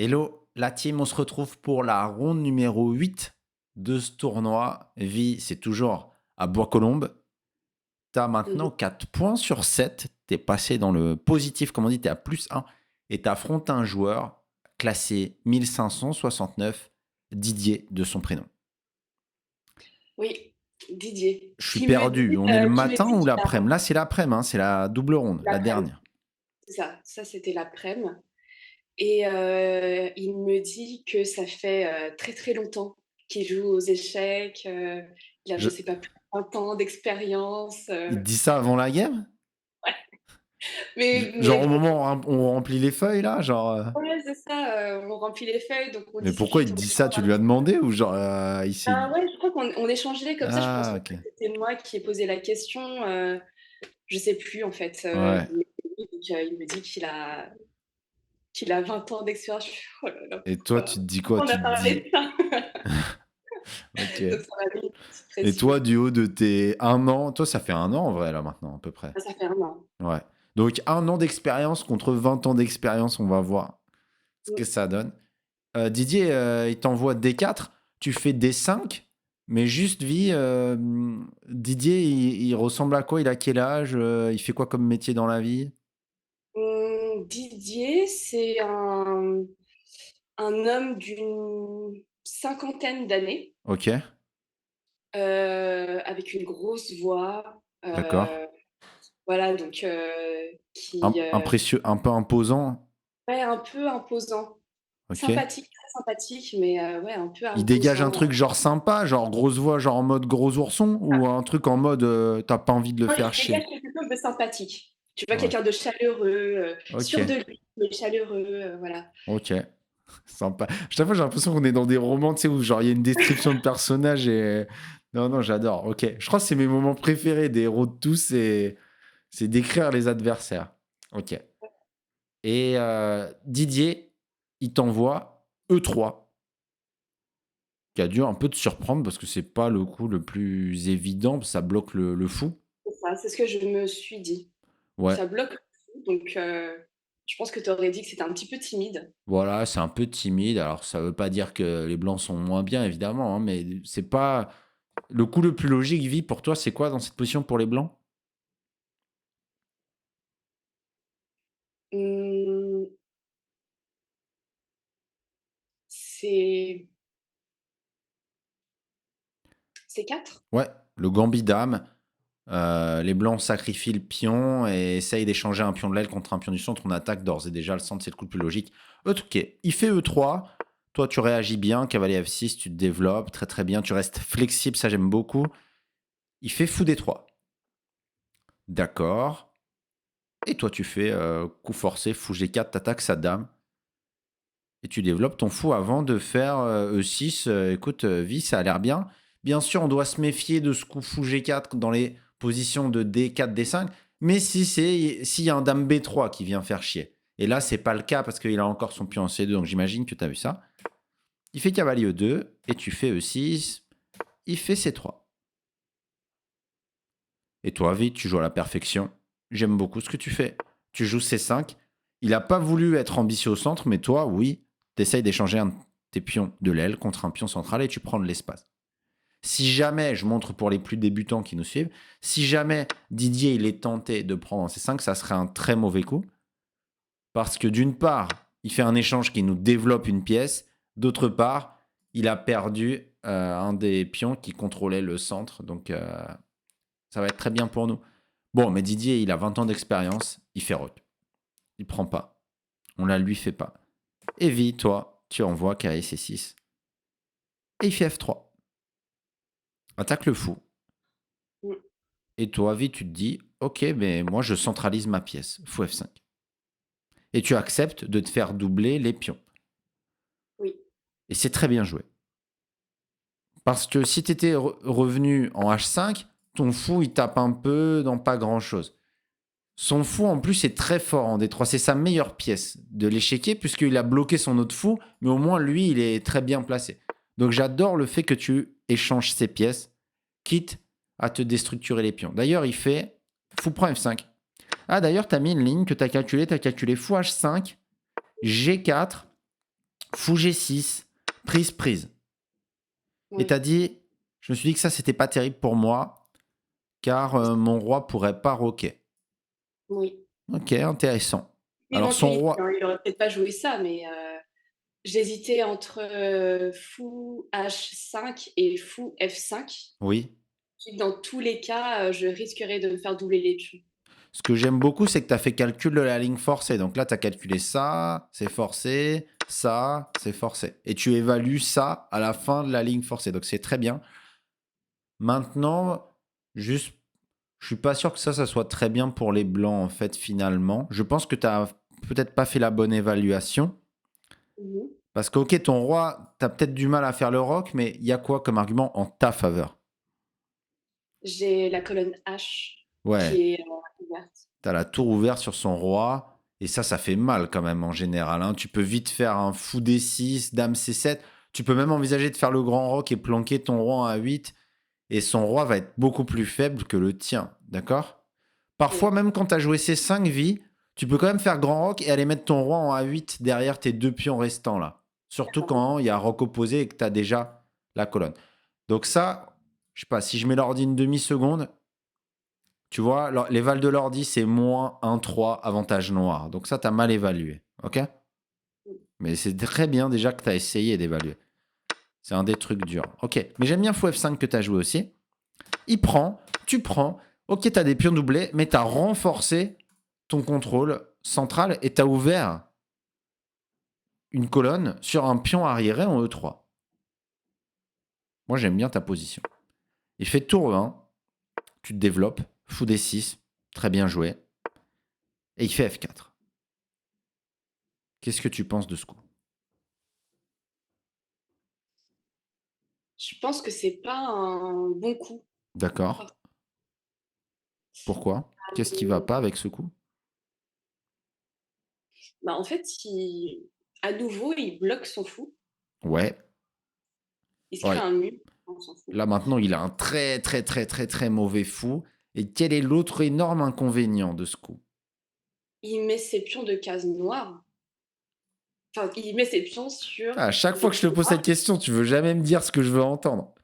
Hello, la team, on se retrouve pour la ronde numéro 8 de ce tournoi. Vie, c'est toujours à Bois-Colombes. Tu as Mmh. maintenant 4 points sur 7. Tu es passé dans le positif, comme on dit, tu es à plus 1. Et tu affrontes un joueur classé 1569, Didier de son prénom. Oui, Didier, Je suis perdu. On est le qui me matin dit ou qu'il a l'après-midi? Là, c'est l'après-midi, hein, c'est la double ronde, la l'après-midi, dernière. c'est ça, c'était l'après-midi et il me dit que ça fait, très, très longtemps qu'il joue aux échecs, il a je Je- sais pas plus de 20 ans d'expérience, Il te dit ça avant la game? ouais, mais Genre au bon, moment où on remplit les feuilles, là, ouais, c'est ça, on remplit les feuilles, donc on Mais pourquoi il discute, te on dit ça? Tu lui as demandé ou il s'est... ah ouais, je crois qu'on échangeait comme ça, je pense Ah, même OK. que c'était moi qui ai posé la question, je sais plus en fait, Ouais. mais oui, donc il me dit qu'il a 20 ans d'expérience. Je fais: «Oh là là, Et toi, tu te dis quoi? pourquoi on Tu a te parlé dis de ça?» OK. Donc ça m'a mis une petite Et toi, pression. du haut de tes 1 an, toi, ça fait 1 an en vrai là maintenant à peu près? Ah, ça fait 1 an. Ouais. Donc 1 an d'expérience contre 20 ans d'expérience, on va voir ce que Mmh. ça donne. Didier, il t'envoie D4, tu fais D5, mais juste Didier, il ressemble à quoi? Il a quel âge? Il fait quoi comme métier dans la vie? Didier, c'est un homme d'une cinquantaine d'années, OK, avec une grosse voix, d'accord. voilà donc qui, Un peu imposant? ouais, un peu imposant. OK. Sympathique, très sympathique, mais ouais, un peu Il dégage un imposant. truc genre sympa, genre grosse voix, genre en mode gros ourson ou un truc en mode, tu pas envie de le Non, faire il chier? dégage quelque chose de sympathique. Tu vois, Ouais. quelqu'un de chaleureux, sûr OK, de lui, mais chaleureux, voilà. OK. Sympa. Chaque fois, j'ai l'impression qu'on est dans des romans, tu sais, où genre il y a une description de personnage et non, non, j'adore. OK. Je crois que c'est mes moments préférés des héros de tous, c'est d'écrire les adversaires. OK. Et Didier, il t'envoie E3, qui a dû un peu te surprendre parce que c'est pas le coup le plus évident, ça bloque le fou. C'est ça, c'est ce que je me suis dit. Ouais. Ça bloque le coup, donc je pense que tu aurais dit que c'était un petit peu timide. Voilà, c'est un peu timide. Alors, ça veut pas dire que les blancs sont moins bien, évidemment, hein, mais c'est pas le coup le plus logique, vie, pour toi, c'est quoi dans cette position pour les blancs? Mmh, c'est C4? Ouais, le gambit dame. Les blancs sacrifient le pion et essayent d'échanger un pion de l'aile contre un pion du centre. On attaque d'ores et déjà. Le centre, c'est le coup le plus logique. Ok, il fait E3. Toi, tu réagis bien. Cavalier F6, tu te développes très très bien. Tu restes flexible, ça j'aime beaucoup. Il fait fou D3. D'accord. Et toi, tu fais coup forcé, fou G4, t'attaques sa dame. Et tu développes ton fou avant de faire E6. Écoute, vie, ça a l'air bien. Bien sûr, on doit se méfier de ce coup fou G4 dans les positions de D4, D5. Mais s'il y a un dame B3 qui vient faire chier. Et là, c'est pas le cas parce qu'il a encore son pion en C2, donc j'imagine que tu as vu ça. Il fait cavalier E2 et tu fais E6. Il fait C3. Et toi, vie, tu joues à la perfection. J'aime beaucoup ce que tu fais. Tu joues C5. Il n'a pas voulu être ambitieux au centre, mais toi, oui, tu essayes d'échanger un de tes pions de l'aile contre un pion central et tu prends de l'espace. Si jamais, je montre pour les plus débutants qui nous suivent, si jamais Didier il est tenté de prendre un C5, ça serait un très mauvais coup. Parce que d'une part, il fait un échange qui nous développe une pièce. D'autre part, il a perdu un des pions qui contrôlait le centre. Donc, ça va être très bien pour nous. Bon, mais Didier, il a 20 ans d'expérience. Il fait rock. Il prend pas. On la lui fait pas. Evie, toi, tu envoies carré C6. Et il fait F3. Attaque le fou. Mmh, Et toi, Evie, tu te dis, ok, mais moi, je centralise ma pièce. Fou F5. Et tu acceptes de te faire doubler les pions. oui. Et c'est très bien joué. Parce que si tu étais revenu en H5, ton fou, il tape un peu dans pas grand-chose. Son fou, en plus, est très fort en D3. C'est sa meilleure pièce de l'échiquier, puisqu'il a bloqué son autre fou, mais au moins, lui, il est très bien placé. Donc, j'adore le fait que tu échanges ces pièces, quitte à te déstructurer les pions. D'ailleurs, il fait fou prend F5. Ah, d'ailleurs, tu as mis une ligne que tu as calculée. Tu as calculé fou H5, G4, Fou G6, prise, prise. Et Oui, t'as dit, je me suis dit que ça, c'était pas terrible pour moi, car mon roi pourrait pas roquer. oui. Ok, intéressant. Alors son Éventualité, roi, hein, il aurait peut-être pas joué ça, mais j'hésitais entre fou H5 et fou F5. oui. Dans tous les cas, je risquerais de me faire doubler les pions. Ce que j'aime beaucoup, c'est que tu as fait calcul de la ligne forcée. Donc là, tu as calculé ça, c'est forcé, ça, c'est forcé. Et tu évalues ça à la fin de la ligne forcée. Donc c'est très bien. Maintenant, juste, je suis pas sûr que ça soit très bien pour les blancs, en fait, finalement. Je pense que tu n'as peut-être pas fait la bonne évaluation. Mhm. Parce que, ok, ton roi, tu as peut-être du mal à faire le roc, mais il y a quoi comme argument en ta faveur? J'ai la colonne H Ouais, qui est ouverte. t'as la tour ouverte sur son roi. Et ça fait mal quand même en général, hein. Tu peux vite faire un fou D6, dame C7. Tu peux même envisager de faire le grand roc et planquer ton roi en A8. Et son roi va être beaucoup plus faible que le tien. D'accord? Parfois, Oui, même quand tu as joué ces 5 vies, tu peux quand même faire grand roc et aller mettre ton roi en A8 derrière tes 2 pions restants là. Surtout d'accord. quand il y a roc opposé et que tu as déjà la colonne. Donc ça, je sais pas, si je mets l'ordi une demi-seconde, tu vois, les vals de l'ordi, c'est moins 1,3 avantage noir. Donc ça, tu as mal évalué. OK? Mais c'est très bien déjà que tu as essayé d'évaluer. C'est un des trucs durs. OK. Mais j'aime bien fou F5 que tu as joué aussi. Il prend, tu prends. OK, tu as des pions doublés, mais tu as renforcé ton contrôle central et tu as ouvert une colonne sur un pion arriéré en E3. Moi, j'aime bien ta position. Il fait tour 1, tu te développes, fou D6, très bien joué. Et il fait F4. Qu'est-ce que tu penses de ce coup? Je pense que c'est pas un bon coup. D'accord. Pourquoi? Qu'est-ce qui va Euh, pas avec ce coup? Bah, en fait, à nouveau, il bloque son fou. Ouais. Il se crée Ouais. un mur dans son fou. Là maintenant, il a un très très très très très mauvais fou. Et quel est l'autre énorme inconvénient de ce coup? Il met ses pions de case noire. Enfin, il met ses pions sur À chaque fois des que je te cases pose cette noires. question, tu veux jamais me dire ce que je veux entendre.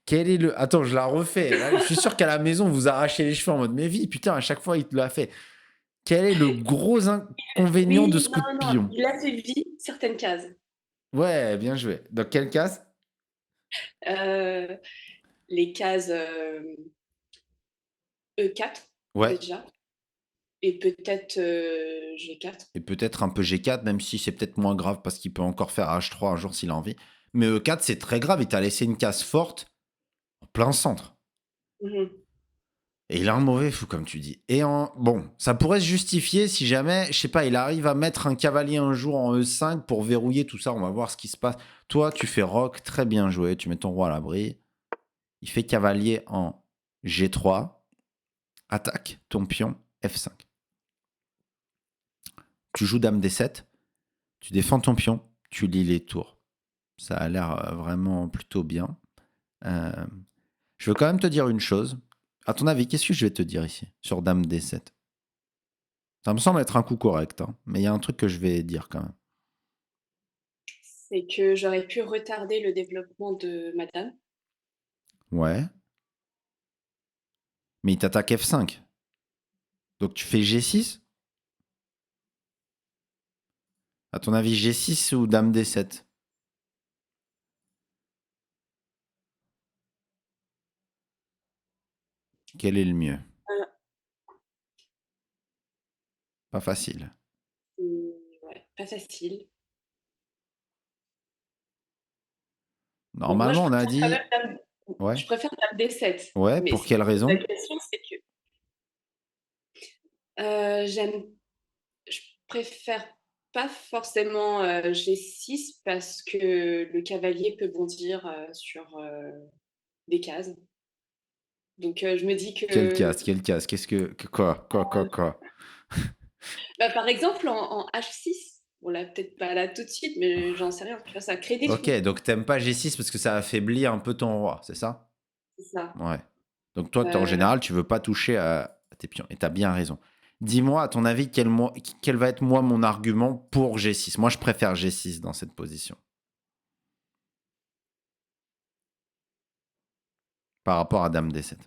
Quel est le... Attends, je la refais. Là, je suis sûr qu'à la maison, vous arrachez les cheveux en mode mais vie, putain, à chaque fois, il te l'a fait. Quel est le gros inconvénient de Oui, ce coup de non, non, pion? il affaiblit certaines cases. Ouais, bien joué. Dans quelle case? Euh, les cases E4 Ouais. déjà, et peut-être G4. Et peut-être un peu G4, même si c'est peut-être moins grave parce qu'il peut encore faire H3 un jour s'il a envie. Mais E4, c'est très grave. Il t'a laissé une case forte en plein centre. Mhm. Et il a un mauvais fou, comme tu dis. Bon, ça pourrait se justifier si jamais, je sais pas, il arrive à mettre un cavalier un jour en E5 pour verrouiller tout ça. On va voir ce qui se passe. Toi, tu fais roc, très bien joué. Tu mets ton roi à l'abri. Il fait cavalier en G3. Attaque ton pion F5. Tu joues dame D7. Tu défends ton pion. Tu lis les tours. Ça a l'air vraiment plutôt bien. Euh, je veux quand même te dire une chose. À ton avis, qu'est-ce que je vais te dire ici sur dame D7? Ça me semble être un coup correct, hein, mais il y a un truc que je vais dire quand même. C'est que j'aurais pu retarder le développement de madame. Ouais, mais il t'attaque F5. Donc tu fais G6? À ton avis, G6 ou dame D7? Quel est le mieux? Euh, Pas facile. ouais, pas facile. Bon, moi, Normalement, on a dit... Ouais, je préfère dame D7. ouais, Mais pour si tu quelle poses la raison? question, c'est que j'aime, je préfère pas forcément G6 parce que le cavalier peut bondir sur des cases. Donc je me dis Quelle que, casse? Quelle casse? Quoi? bah, par exemple, en H6, on l'a peut-être pas là tout de suite, mais j'en sais rien, tu vois, ça crée des Ok, fous. donc t'aimes pas G6 parce que ça affaiblit un peu ton roi, c'est ça? C'est ça. Ouais. Donc toi, en Euh, général, tu veux pas toucher à tes pions. Et t'as bien raison. Dis-moi, à ton avis, quel va être moi mon argument pour G6? Moi, je préfère G6 dans cette position par rapport à Dame D7.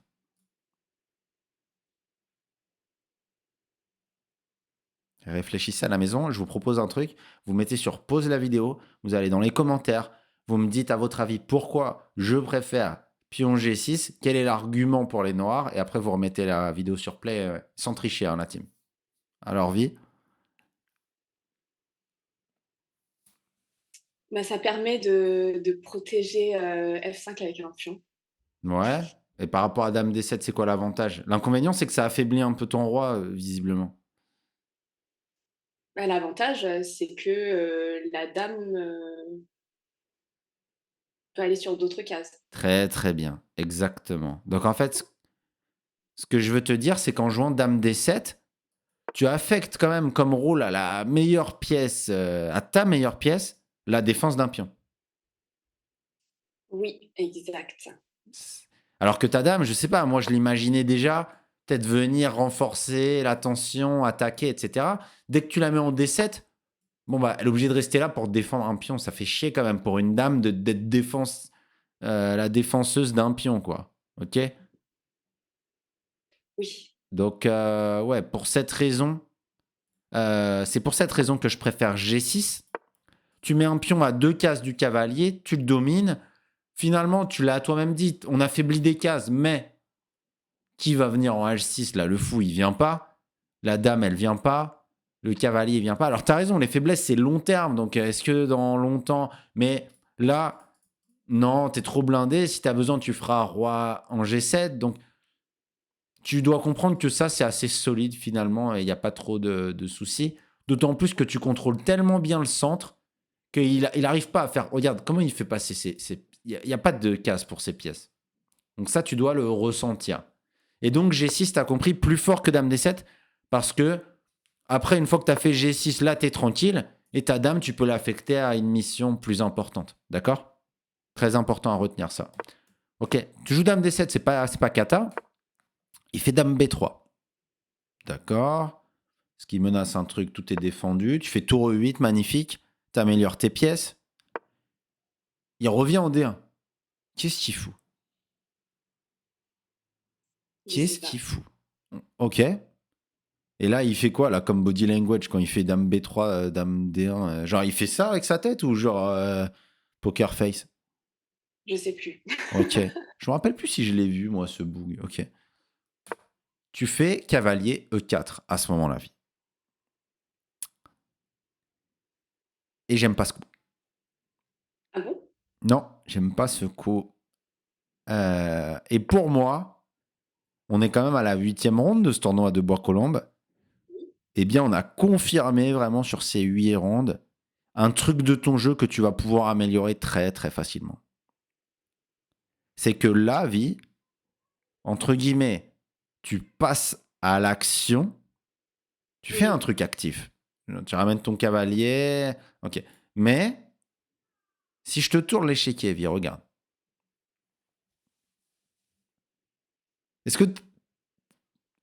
Réfléchissez à la maison, je vous propose un truc, vous mettez sur pause la vidéo, vous allez dans les commentaires, vous me dites à votre avis pourquoi je préfère pion G6, quel est l'argument pour les noirs, et après vous remettez la vidéo sur play sans tricher, hein, la team. Alors, vie. Bah, ça permet de protéger F5 avec un pion. Ouais. Et par rapport à Dame D7, c'est quoi l'avantage? L'inconvénient, c'est que ça affaiblit un peu ton roi, visiblement. Bah, l'avantage, c'est que la dame peut aller sur d'autres cases. Très, très bien. Exactement. Donc, en fait, ce que je veux te dire, c'est qu'en jouant Dame D7, tu affectes quand même comme rôle à la meilleure pièce, à ta meilleure pièce, la défense d'un pion. Oui, exact. Alors que ta dame, je sais pas, moi je l'imaginais déjà peut-être venir renforcer la tension, attaquer, etc. Dès que tu la mets en D7, bon bah elle est obligée de rester là pour défendre un pion. Ça fait chier quand même pour une dame d'être la défenseuse d'un pion, quoi. Ok. Oui. Donc ouais, pour cette raison, c'est pour cette raison que je préfère G6. Tu mets un pion à 2 cases du cavalier, tu le domines. Finalement, tu l'as toi-même dit, on affaiblit des cases, mais qui va venir en H6 là? Le fou, il vient pas. La dame, elle vient pas. Le cavalier, il vient pas. Alors, tu as raison, les faiblesses, c'est long terme. Donc, est-ce que dans longtemps. Mais là, non, tu es trop blindé. Si tu as besoin, tu feras roi en G7. Donc, tu dois comprendre que ça, c'est assez solide finalement et il n'y a pas trop de soucis. D'autant plus que tu contrôles tellement bien le centre qu'il n'arrive pas à faire. Regarde, comment il fait passer il n'y a pas de case pour ces pièces. Donc ça, tu dois le ressentir. Et donc G6, tu as compris, plus fort que Dame D7, parce que après, une fois que tu as fait G6, là, tu es tranquille, et ta dame, tu peux l'affecter à une mission plus importante. D'accord? Très important à retenir ça. Ok, tu joues Dame D7, c'est pas kata. Il fait Dame B3. D'accord. Ce qui menace un truc, tout est défendu. Tu fais tour E8, magnifique. Tu améliores tes pièces. Il revient en D1. Qu'est-ce qu'il fout? Je sais Qu'est-ce pas. qu'il fout? Ok. Et là, il fait quoi, là, comme body language, quand il fait Dame B3, Dame D1 genre, il fait ça avec sa tête ou genre poker face? Je sais plus. Ok. Je me rappelle plus si je l'ai vu, moi, ce boug. Ok. Tu fais cavalier E4 à ce moment-là, vie. Et j'aime pas ce coup. Ah bon? Non, j'aime pas ce coup. Et pour moi, on est quand même à la 8e ronde de ce tournoi de Bois-Colombes. Eh bien, on a confirmé vraiment sur ces 8 rondes un truc de ton jeu que tu vas pouvoir améliorer très, très facilement. C'est que la vie, entre guillemets, tu passes à l'action, tu fais un Oui. truc actif. Tu ramènes ton cavalier, ok. Mais si je te tourne l'échiquier, vie, regarde. Est-ce que,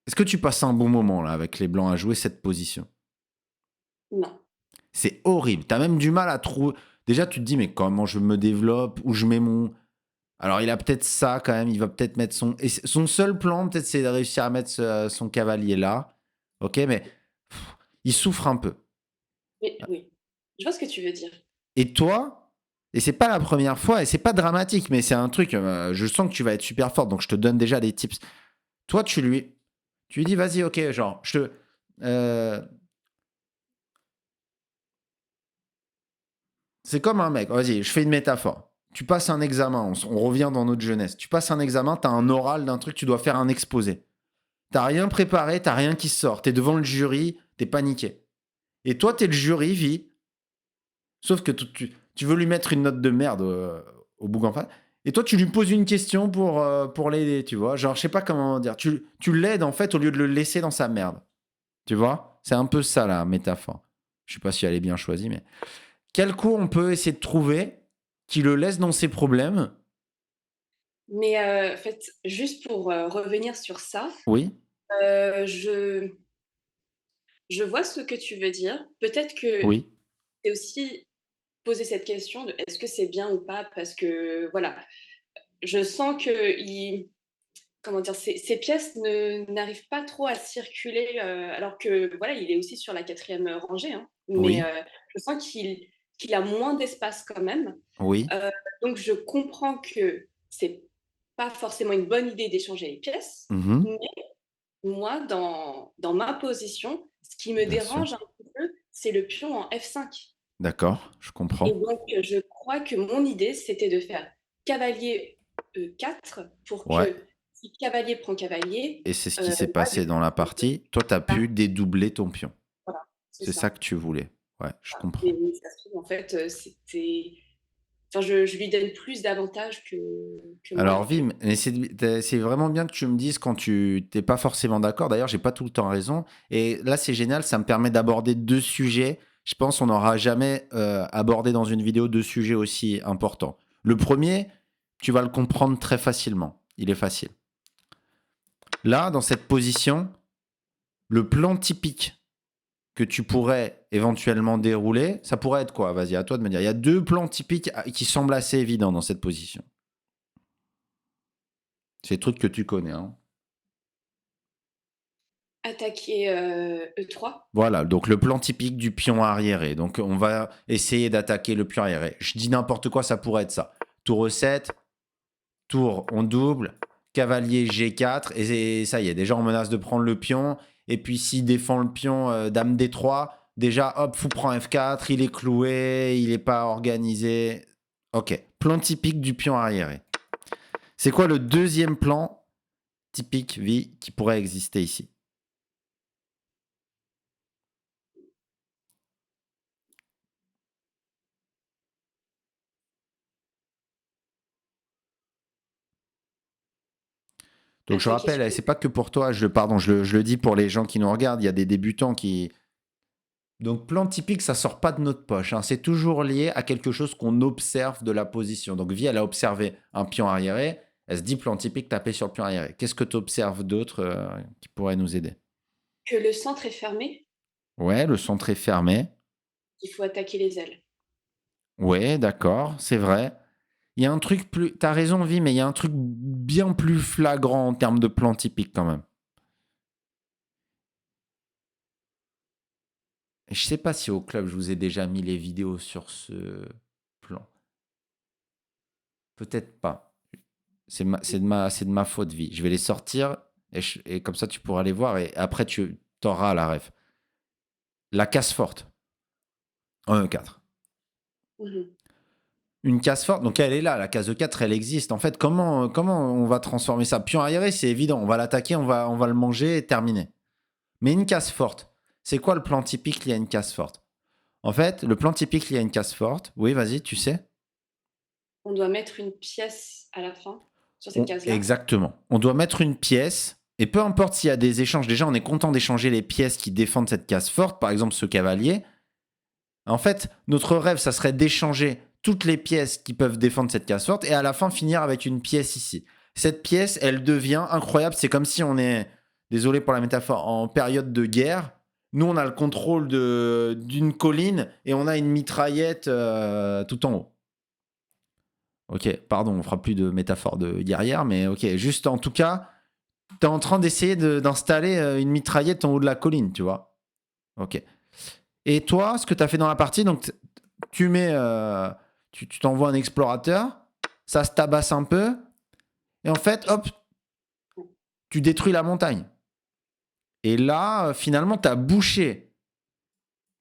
est-ce que tu passes un bon moment là avec les blancs à jouer cette position? Non. C'est horrible. Tu as même du mal à trouver. Déjà, tu te dis, mais comment je me développe? Où je mets mon. Alors, il a peut-être ça quand même. Il va peut-être mettre son. Et son seul plan, peut-être, c'est de réussir à mettre son cavalier là. Ok, mais il souffre un peu. Mais oui. Je vois ce que tu veux dire. Et toi, et c'est pas la première fois, et c'est pas dramatique, mais c'est un truc, je sens que tu vas être super forte, donc je te donne déjà des tips. Toi, tu lui dis, vas-y, ok, genre, euh, c'est comme un mec, vas-y, je fais une métaphore. Tu passes un examen, on revient dans notre jeunesse. Tu passes un examen, t'as un oral d'un truc, tu dois faire un exposé. T'as rien préparé, t'as rien qui sort. T'es devant le jury, t'es paniqué. Et toi, t'es le jury, vie. Sauf que tu veux lui mettre une note de merde au bouc en face. Et toi, tu lui poses une question pour l'aider, tu vois. Genre, je sais pas comment dire. Tu l'aides, en fait, au lieu de le laisser dans sa merde. Tu vois? C'est un peu ça, la métaphore. Je sais pas si elle est bien choisie, mais... Quel coup on peut essayer de trouver qui le laisse dans ses problèmes? Mais en fait, juste pour revenir sur ça, Oui. je Je vois ce que tu veux dire. Peut-être que Oui, c'est aussi poser cette question de est-ce que c'est bien ou pas? Parce que voilà, je sens que comment dire? Ces pièces n'arrivent pas trop à circuler, alors que voilà, il est aussi sur la quatrième rangée, hein. Mais, oui, je sens qu'il a moins d'espace quand même. oui. Heu, donc je comprends que c'est pas forcément une bonne idée d'échanger les pièces, Mhm. mais moi, dans ma position, ce qui me Bien sûr. dérange un petit peu, c'est le pion en F5. D'accord, je Et comprends. donc, je crois que mon idée, c'était de faire cavalier E4 pour Ouais. que si cavalier prend cavalier, Et c'est ce qui s'est là, passé dans la partie. Toi, tu as pu dédoubler ton pion. voilà, c'est C'est ça ça. que tu voulais. Ouais, je Et comprends. ça se trouve, en fait, c'était enfin, je lui donne plus d'avantages que moi, Alors, en fait. Vim, mais c'est vraiment bien que tu me dises quand tu t'es pas forcément d'accord. D'ailleurs, j'ai pas tout le temps raison. Et là, c'est génial, ça me permet d'aborder deux sujets. Je pense qu'on n'aura jamais abordé dans une vidéo deux sujets aussi importants. Le premier, tu vas le comprendre très facilement. Il est facile. Là, dans cette position, le plan typique que tu pourrais éventuellement dérouler, ça pourrait être quoi? Vas-y, à toi de me dire. Il y a deux plans typiques qui semblent assez évidents dans cette position. C'est des trucs que tu connais, hein. Attaquer, E3. Voilà, donc le plan typique du pion arriéré. Donc on va essayer d'attaquer le pion arriéré. Je dis n'importe quoi, ça pourrait être ça. Tour E7, tour on double, cavalier G4, et ça y est, déjà on menace de prendre le pion. Et puis s'il défend le pion dame D3, déjà hop, fou prend F4, il est cloué, il n'est pas organisé. Ok, plan typique du pion arriéré. C'est quoi le deuxième plan typique, vie, qui pourrait exister ici? Donc je Attaquer sur rappelle, c'est pas que pour toi, je le dis pour les gens qui nous regardent, il y a des débutants qui... Donc plan typique, ça sort pas de notre poche, hein. C'est toujours lié à quelque chose qu'on observe de la position. Donc Vi, elle a observé un pion arriéré, elle se dit plan typique, taper sur le pion arriéré. Qu'est-ce que tu observes d'autre qui pourrait nous aider? que le centre est fermé, Ouais, le centre est fermé. il faut attaquer les ailes. Ouais, d'accord, c'est vrai. Il y a un truc plus... T'as raison, Vi, mais il y a un truc bien plus flagrant en termes de plan typique quand même. Je sais pas si au club, je vous ai déjà mis les vidéos sur ce plan. Peut-être pas. C'est de ma faute, vie. Je vais les sortir et comme ça, tu pourras les voir et après, tu auras la ref. La casse forte en E4. Mmh. Une case forte, donc elle est là, la case E4, elle existe. En fait, comment on va transformer ça? Pion arriéré, c'est évident. On va l'attaquer, on va le manger et terminer. Mais une case forte, c'est quoi le plan typique lié à une case forte? En fait, le plan typique lié à une case forte, oui, vas-y, tu sais. On doit mettre une pièce à la fin, sur cette case-là. Exactement. On doit mettre une pièce, et peu importe s'il y a des échanges, déjà on est content d'échanger les pièces qui défendent cette case forte, par exemple ce cavalier. En fait, notre rêve, ça serait d'échanger toutes les pièces qui peuvent défendre cette case forte, et à la fin finir avec une pièce ici. Cette pièce, elle devient incroyable, c'est comme si on est, désolé pour la métaphore, en période de guerre. Nous, on a le contrôle d'une colline, et on a une mitraillette tout en haut. Ok, pardon, on fera plus de métaphore de guerrière, mais ok, juste en tout cas, t'es en train d'essayer d'installer une mitraillette en haut de la colline, tu vois. Ok. Et toi, ce que tu as fait dans la partie, donc tu mets, tu t'envoies un explorateur, ça se tabasse un peu, et en fait, hop, tu détruis la montagne. Et là, finalement, tu as bouché.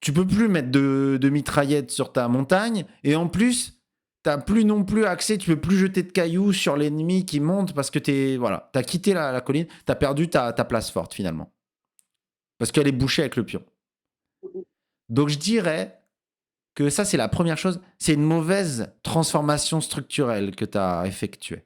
Tu peux plus mettre de mitraillette sur ta montagne, et en plus, t'as plus non plus accès, tu peux plus jeter de cailloux sur l'ennemi qui monte parce que t'as quitté la colline, t'as perdu ta place forte finalement. Parce qu'elle est bouchée avec le pion. Mmh. Donc je dirais que ça, c'est la première chose. C'est une mauvaise transformation structurelle que tu as effectuée.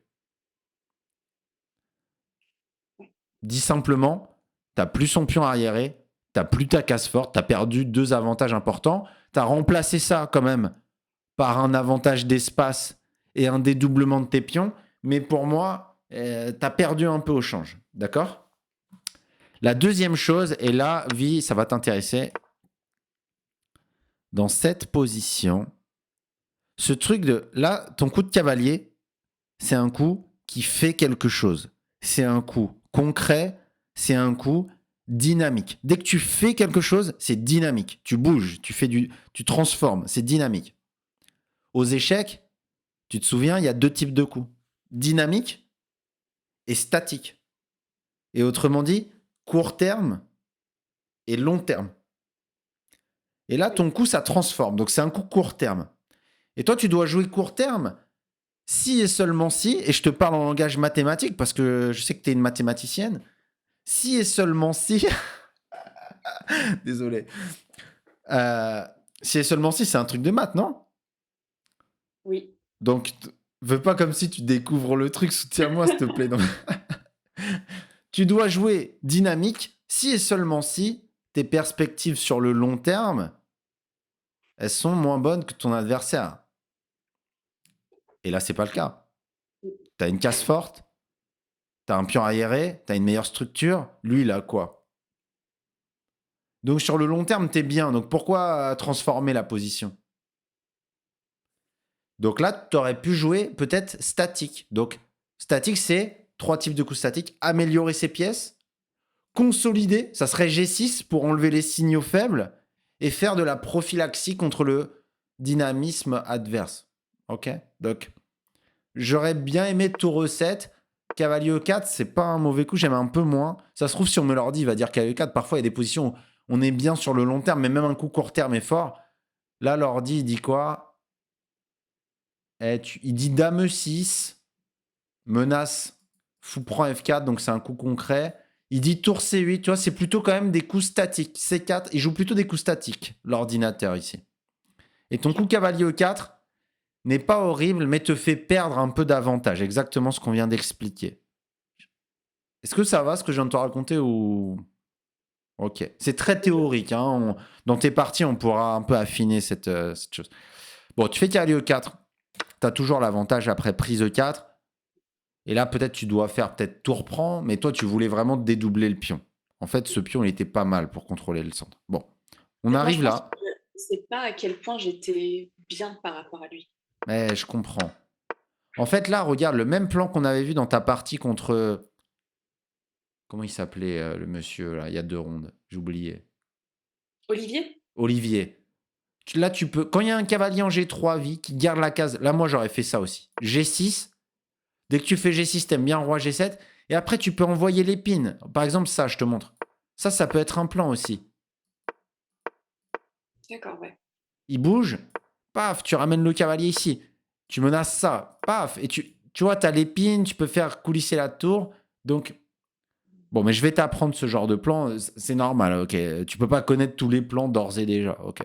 Dis simplement, tu n'as plus son pion arriéré, tu n'as plus ta case forte, tu as perdu deux avantages importants. Tu as remplacé ça quand même par un avantage d'espace et un dédoublement de tes pions. Mais pour moi, tu as perdu un peu au change. D'accord? La deuxième chose, et là, Vi, ça va t'intéresser. Dans cette position, ce truc de... Là, ton coup de cavalier, c'est un coup qui fait quelque chose. C'est un coup concret, c'est un coup dynamique. Dès que tu fais quelque chose, c'est dynamique. Tu bouges, tu transformes, c'est dynamique. Aux échecs, tu te souviens, il y a 2 types de coups. Dynamique et statique. Et autrement dit, court terme et long terme. Et là, ton coup, ça transforme. Donc, c'est un coup court terme. Et toi, tu dois jouer court terme si et seulement si, et je te parle en langage mathématique parce que je sais que tu es une mathématicienne, si et seulement si, désolé, Euh, si et seulement si, c'est un truc de maths, non? Oui. Donc, veux pas comme si tu découvres le truc, soutiens-moi s'il te plaît. Non. Tu dois jouer dynamique si et seulement si tes perspectives sur le long terme, elles sont moins bonnes que ton adversaire. Et là, c'est pas le cas. Tu as une case forte, tu as un pion arriéré, tu as une meilleure structure. Lui, il a quoi? Donc, sur le long terme, tu es bien. Donc, pourquoi transformer la position? Donc là, tu aurais pu jouer peut-être statique. Donc, statique, c'est 3 types de coups statiques. Améliorer ses pièces, consolider, ça serait G6 pour enlever les signaux faibles et faire de la prophylaxie contre le dynamisme adverse. Ok? Donc, j'aurais bien aimé tour E7. Cavalier E4, c'est pas un mauvais coup, j'aime un peu moins. Ça se trouve, si on me leur dit, il va dire cavalier E4. Parfois, il y a des positions où on est bien sur le long terme, mais même un coup court terme est fort. Là, l'ordi, il dit quoi? Il dit dame E6, menace, fou prend F4, donc c'est un coup concret. Il dit tour C8, tu vois, c'est plutôt quand même des coups statiques. C4, il joue plutôt des coups statiques, l'ordinateur ici. Et ton coup cavalier E4 n'est pas horrible, mais te fait perdre un peu d'avantage. Exactement ce qu'on vient d'expliquer. Est-ce que ça va, ce que je viens de te raconter ou... Ok. C'est très théorique. Hein. Dans tes parties, on pourra un peu affiner cette chose. Bon, tu fais cavalier E4. Tu as toujours l'avantage après prise E4. Et là, peut-être tu dois faire peut-être tour prend, mais toi, tu voulais vraiment dédoubler le pion. En fait, ce pion, il était pas mal pour contrôler le centre. Bon, on Moi, je arrive pense que là. je ne sais pas à quel point j'étais bien par rapport à lui. Mais je comprends. En fait, là, regarde, le même plan qu'on avait vu dans ta partie contre... Comment il s'appelait, le monsieur, là, il y a 2 rondes. J'ai oublié. Olivier? Olivier. Là, tu peux... Quand il y a un cavalier en G3, vie, qui garde la case... Là, moi, j'aurais fait ça aussi. G6. Dès que tu fais G6, t'aimes bien roi G7. Et après, tu peux envoyer l'épine. Par exemple, ça, je te montre. Ça peut être un plan aussi. D'accord, ouais. Il bouge, paf, tu ramènes le cavalier ici. Tu menaces ça, paf, et tu vois, tu as l'épine, tu peux faire coulisser la tour. Donc, bon, mais je vais t'apprendre ce genre de plan, c'est normal, ok. Tu peux pas connaître tous les plans d'ores et déjà, ok.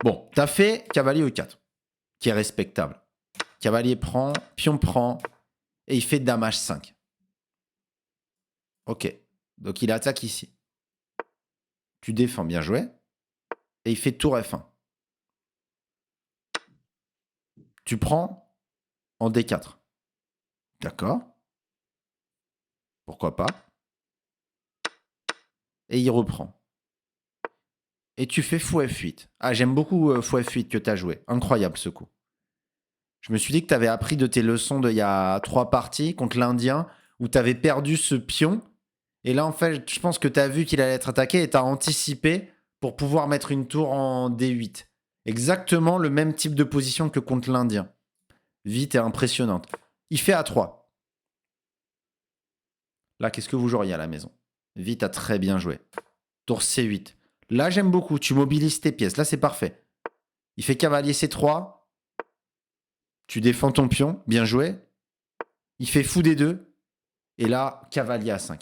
Bon, t'as fait cavalier E4, qui est respectable. Cavalier prend, pion prend, et il fait dame H5. Ok, donc il attaque ici. Tu défends, bien joué, et il fait tour F1. Tu prends en D4. D'accord, pourquoi pas. Et il reprend. Et tu fais fou F8. Ah, j'aime beaucoup fou F8 que tu as joué. Incroyable ce coup. Je me suis dit que tu avais appris de tes leçons d'il y a 3 parties contre l'Indien où tu avais perdu ce pion. Et là, en fait, je pense que tu as vu qu'il allait être attaqué et tu as anticipé pour pouvoir mettre une tour en D8. Exactement le même type de position que contre l'Indien. Vite et impressionnante. Il fait A3. Là, qu'est-ce que vous joueriez à la maison? Vite a très bien joué. Tour C8. Là, j'aime beaucoup. Tu mobilises tes pièces. Là, c'est parfait. Il fait cavalier C3. Tu défends ton pion. Bien joué. Il fait fou des 2. Et là, cavalier A5.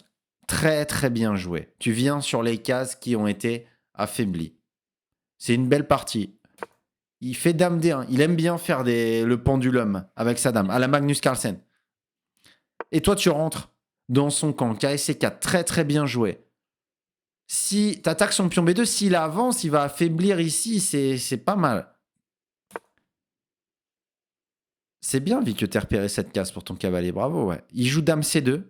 Très, très bien joué. Tu viens sur les cases qui ont été affaiblies. C'est une belle partie. Il fait dame D1. Il aime bien faire le pendulum avec sa dame, à la Magnus Carlsen. Et toi, tu rentres dans son camp. KSC4. Très, très bien joué. Si tu attaques son pion B2, s'il avance, il va affaiblir ici. C'est pas mal. C'est bien, vu que tu as repéré cette case pour ton cavalier. Bravo, ouais. Il joue dame C2.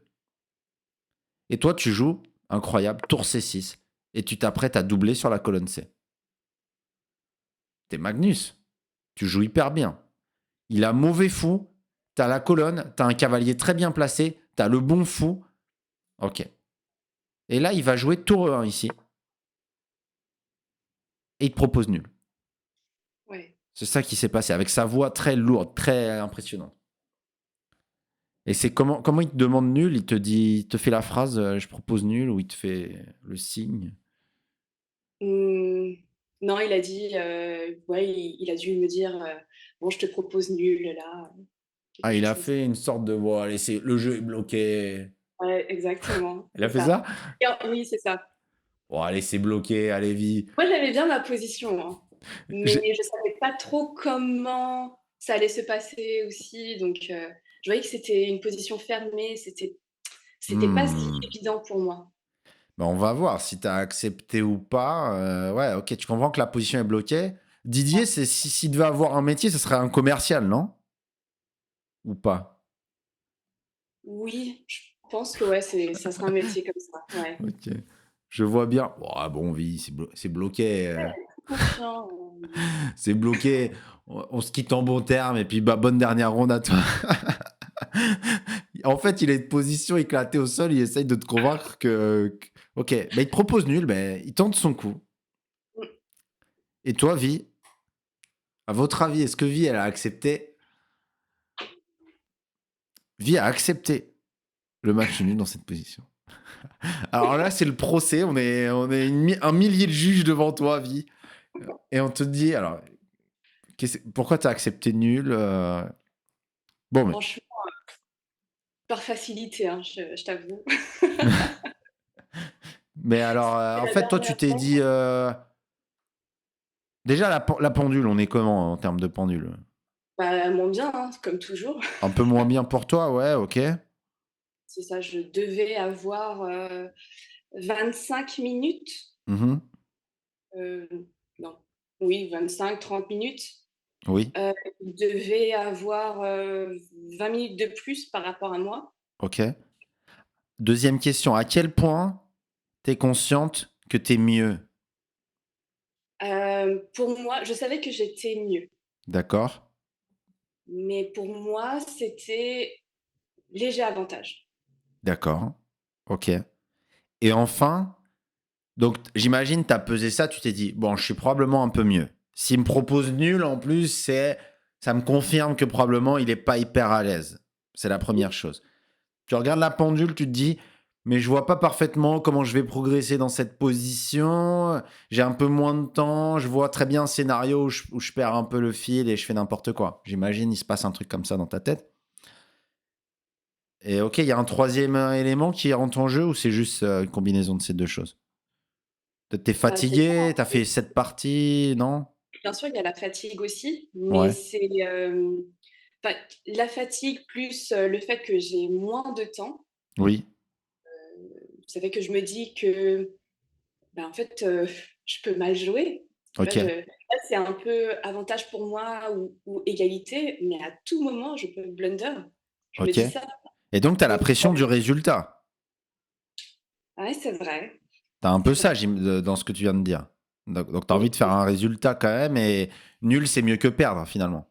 Et toi, tu joues, incroyable, tour C6. Et tu t'apprêtes à doubler sur la colonne C. T'es Magnus. Tu joues hyper bien. Il a mauvais fou. T'as la colonne. T'as un cavalier très bien placé. T'as le bon fou. Ok. Et là, il va jouer tour E1 ici. Et il te propose nul. Ouais. C'est ça qui s'est passé, avec sa voix très lourde, très impressionnante. Et c'est comment il te demande nul? Il te fait la phrase je propose nul, ou il te fait le signe? Mmh, non, il a dit, ouais, il a dû me dire, «Bon, je te propose nul là», Ah, quelque il chose a comme ça. fait une sorte de bon, allez, le jeu est bloqué. Ouais, exactement, Il a c'est fait ça. ça? Oui, c'est ça. Bon, allez, c'est bloqué, allez, vie. Moi, j'aimais bien ma position, hein, mais J'ai- je savais pas trop comment ça allait se passer aussi, donc je voyais que c'était une position fermée, c'était pas si Hmm. évident pour moi. Ben, on va voir si tu as accepté ou pas. Ouais, ok, tu comprends que la position est bloquée. Didier, Ouais. c'est s'il devait avoir un métier, ce serait un commercial, non? Ou pas? Oui, je pense que ouais, ça sera un métier comme ça, ouais. Ok. Je vois bien. Oh, ah bon, vie, c'est bloqué. Confiant, C'est bloqué. On se quitte en bon terme. Et puis, bah, bonne dernière ronde à toi. En fait, il a une position éclatée au sol. Il essaye de te convaincre ok, bah, il te propose nul. Mais il tente son coup. mmh, Et toi, Vie, à votre avis, est-ce que Vie, elle a accepté? Vie a accepté le match nul dans cette position. Alors là, c'est le procès. On est un millier de juges devant toi, Vie. Et on te dit, alors, pourquoi tu as accepté nul? Bon, mais. franchement, par facilité, hein, je t'avoue. Mais alors, C'est en la fait, toi, tu dernière t'es fois, dit. Déjà, la pendule, on est comment en termes de pendule? bah, moins bien, hein, comme toujours. Un peu moins bien pour toi, ouais, ok. C'est ça, je devais avoir, 25 minutes, Mhm. heu, non, oui, 25-30 minutes. Oui, Il devait avoir, 20 minutes de plus par rapport à moi. ok. Deuxième question, à quel point t'es consciente que t'es mieux? Pour moi, je savais que j'étais mieux, D'accord, mais pour moi, c'était léger avantage. d'accord, ok. Et enfin, donc j'imagine, t'as pesé ça, tu t'es dit, bon, je suis probablement un peu mieux. S'il me propose nul, en plus, ça me confirme que probablement il est pas hyper à l'aise. C'est la première chose. Tu regardes la pendule, tu te dis, mais je vois pas parfaitement comment je vais progresser dans cette position. J'ai un peu moins de temps. Je vois très bien un scénario où je perds un peu le fil et je fais n'importe quoi. J'imagine, il se passe un truc comme ça dans ta tête. Et ok, il y a un troisième élément qui rentre en jeu, ou c'est juste une combinaison de ces deux choses? Peut-être t'es C'est ça, fatigué, t'as oui. fait cette partie, non? Bien sûr, il y a la fatigue aussi, mais Ouais. c'est, enfin, la fatigue plus, le fait que j'ai moins de temps, Oui. ça fait que je me dis que, bah, en fait, je peux mal jouer. Tu vois? Ok. Là, c'est un peu avantage pour moi ou égalité, mais à tout moment, je peux blunder. Je me Ok. dis ça. Et donc, t'as la Donc pression du résultat. ouais, c'est vrai, T'as un peu c'est ça vrai. dans ce que tu viens de dire. Donc t'as envie Oui, de faire un résultat quand même, et nul, c'est mieux que perdre finalement.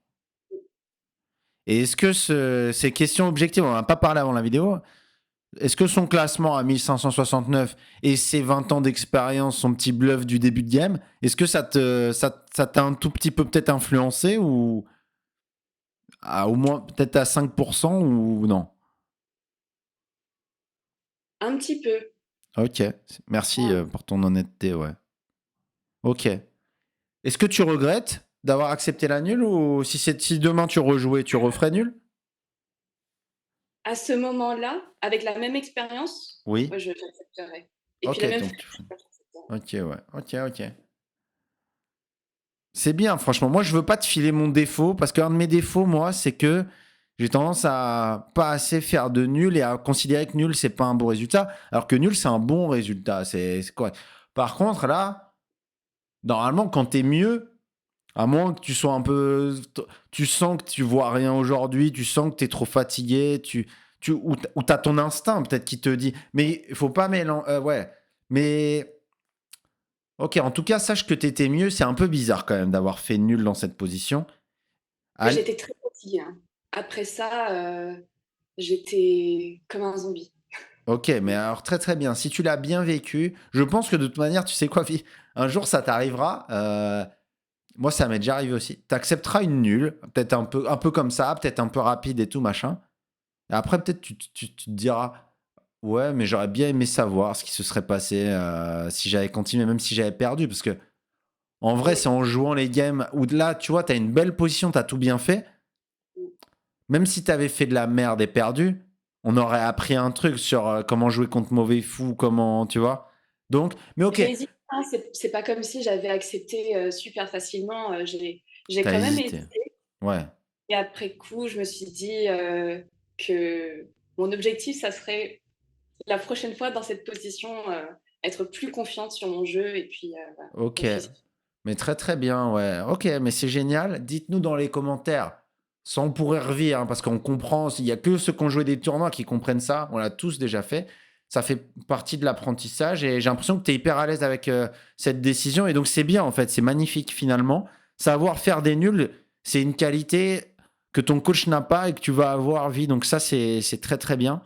Et est-ce que ces questions objectives, on n'en a pas parlé avant la vidéo, est-ce que son classement à 1569 et ses 20 ans d'expérience, son petit bluff du début de game, est-ce que ça t'a un tout petit peu peut-être influencé, ou au moins peut-être à 5% ou non? un petit peu. Ok, merci Ouais. pour ton honnêteté, ouais. Ok. Est-ce que tu regrettes d'avoir accepté la nulle, ou si demain tu rejouais, tu referais nul? À ce moment-là, avec la même expérience, Oui. ouais, je j'accepterais et puis Ok, la même donc fréquence, j'accepterais. ok, ouais. Ok, ok. C'est bien, franchement. Moi, je veux pas te filer mon défaut, parce qu'un de mes défauts, moi, c'est que j'ai tendance à pas assez faire de nul et à considérer que nul, c'est pas un bon résultat, alors que nul, c'est un bon résultat. C'est correct. Par contre, là, normalement, quand t'es mieux, à moins que tu sois un peu. Tu sens que tu vois rien aujourd'hui, tu sens que t'es trop fatigué, Ou t'as ton instinct peut-être qui te dit. Mais il faut pas mélanger. Ouais. Mais ok, en tout cas, sache que t'étais mieux. C'est un peu bizarre quand même d'avoir fait nul dans cette position. Mais Al- j'étais très fatiguée, hein. Après ça, j'étais comme un zombie. Ok, mais alors très très bien. Si tu l'as bien vécu, je pense que de toute manière, tu sais quoi, Vie, un jour ça t'arrivera. Moi, ça m'est déjà arrivé aussi. T'accepteras une nulle, peut-être un peu comme ça, peut-être un peu rapide et tout machin. Et après, peut-être tu te diras, ouais, mais j'aurais bien aimé savoir ce qui se serait passé si j'avais continué, même si j'avais perdu, parce que en vrai, c'est Oui. en jouant les games où là, tu vois, t'as une belle position, t'as tout bien fait. Même si t'avais fait de la merde et perdu, on aurait appris un truc sur comment jouer contre mauvais fou, comment, tu vois. Donc, mais ok, J'ai hésité, hein, c'est pas comme si j'avais accepté super facilement. J'ai t'as quand même hésité. hésité. Ouais, Et après coup, je me suis dit que mon objectif, ça serait la prochaine fois dans cette position, être plus confiante sur mon jeu et puis voilà, ok. concrétiser. Mais très très bien, ouais. Ok, mais c'est génial. Dites-nous dans les commentaires, sans pourrir revire, hein, parce qu'on comprend, il n'y a que ceux qui ont joué des tournois qui comprennent ça. On l'a tous déjà fait. Ça fait partie de l'apprentissage et j'ai l'impression que tu es hyper à l'aise avec cette décision. Et donc c'est bien en fait, c'est magnifique finalement. Savoir faire des nuls, c'est une qualité que ton coach n'a pas et que tu vas avoir vie. Donc ça, c'est très très bien.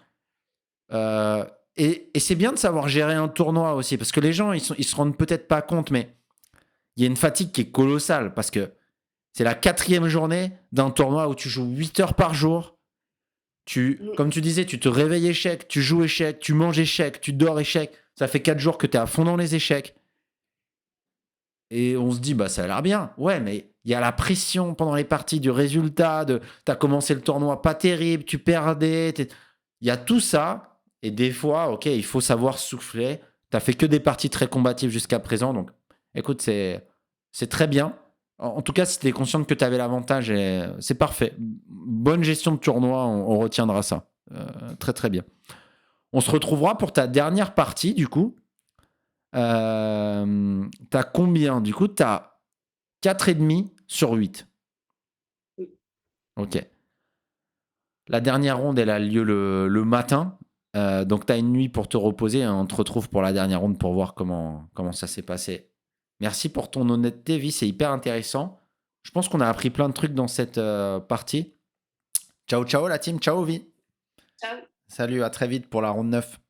Euh, et c'est bien de savoir gérer un tournoi aussi, parce que les gens, ils se rendent peut-être pas compte, mais il y a une fatigue qui est colossale parce que c'est la quatrième journée d'un tournoi où tu joues 8 heures par jour. Mm. Comme tu disais, tu te réveilles échec, tu joues échec, tu manges échec, tu dors échec. Ça fait 4 jours que tu es à fond dans les échecs. Et on se dit, bah ça a l'air bien. Ouais, mais il y a la pression pendant les parties du résultat. Tu as commencé le tournoi pas terrible, tu perdais. Il y a tout ça. Et des fois, ok, il faut savoir souffler. Tu as fait que des parties très combatives jusqu'à présent. Donc, écoute, c'est très bien. En tout cas, si tu es consciente que tu avais l'avantage, c'est parfait. Bonne gestion de tournoi, on retiendra ça. Très très bien. On se retrouvera pour ta dernière partie, du coup. T'as combien? Du coup, t'as 4,5 sur 8. Mm. Ok. La dernière ronde, elle a lieu le matin. Donc, t'as une nuit pour te reposer. On te retrouve pour la dernière ronde pour voir comment ça s'est passé. Merci pour ton honnêteté, Vi. C'est hyper intéressant. Je pense qu'on a appris plein de trucs dans cette partie. Ciao, ciao, la team. Ciao, Vi. Ciao. Salut, à très vite pour la ronde 9.